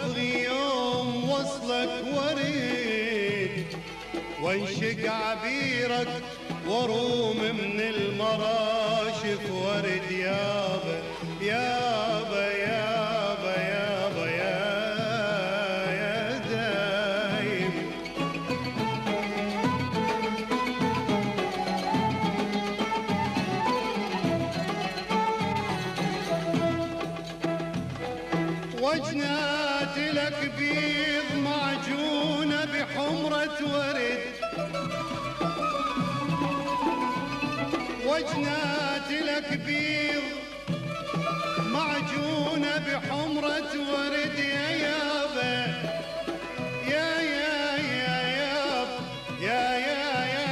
ابغي يوم وصلك وريد وانشق عبيرك وروم من المراشف ورد يابا يابا يابا يابا يا دايم. وجنات لك بيض معجونة بحمرة ورد، وجنات لك بيض معجونة بحمرة ورد يا يابا يا يا يا ياب يا يا يا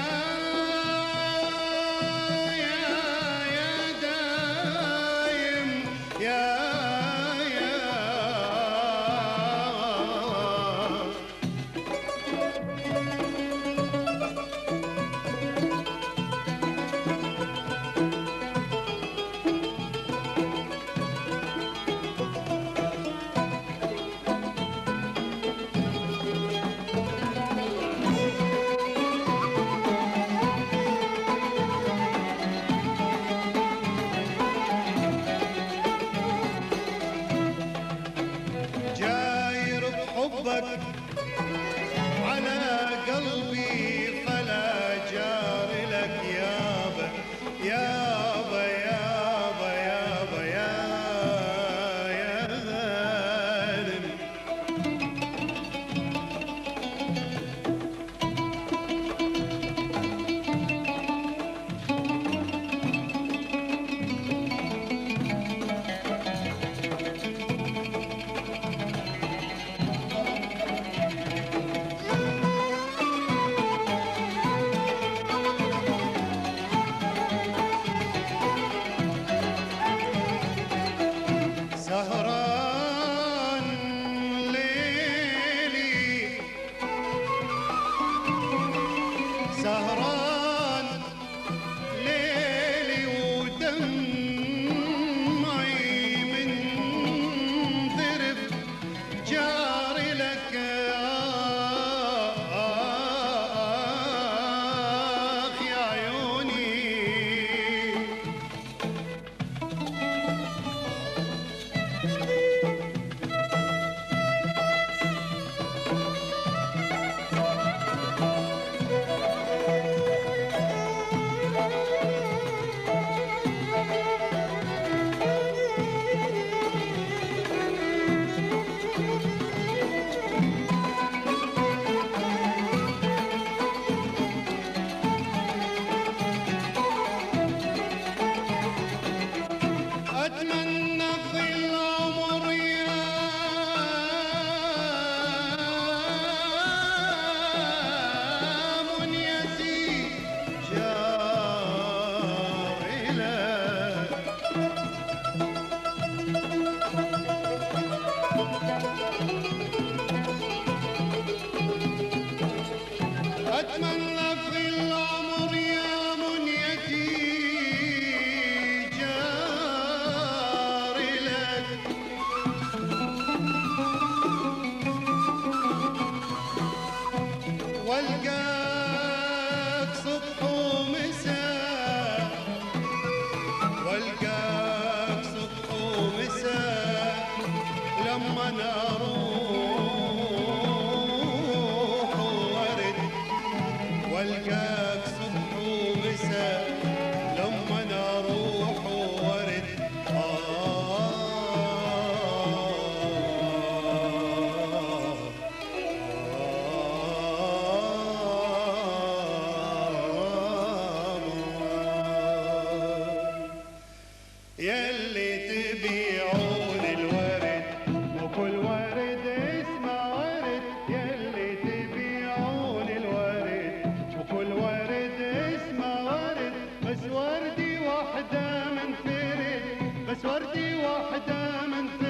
يا دايم يا حبك على قلبي فلا جار لك يابا يابا يابا يابا يا غانم. سهران ليلي سهران ليلي ودمعي من ضرب جاري لك يا عيوني. أتمنى في العمر يا منيتي جاري لك. أتمنى في العمر يا منيتي والقاك صبح ومساء والقاك صبح ومساء لما نروح ورد والقاك صبح ومساء لما نروح ورد يلي تبيعون الورد وكل ورد اسمه ورد، يلي تبيعون الورد وكل ورد اسمه ورد، بس وردي واحدة من فرد بس وردي واحدة من فرد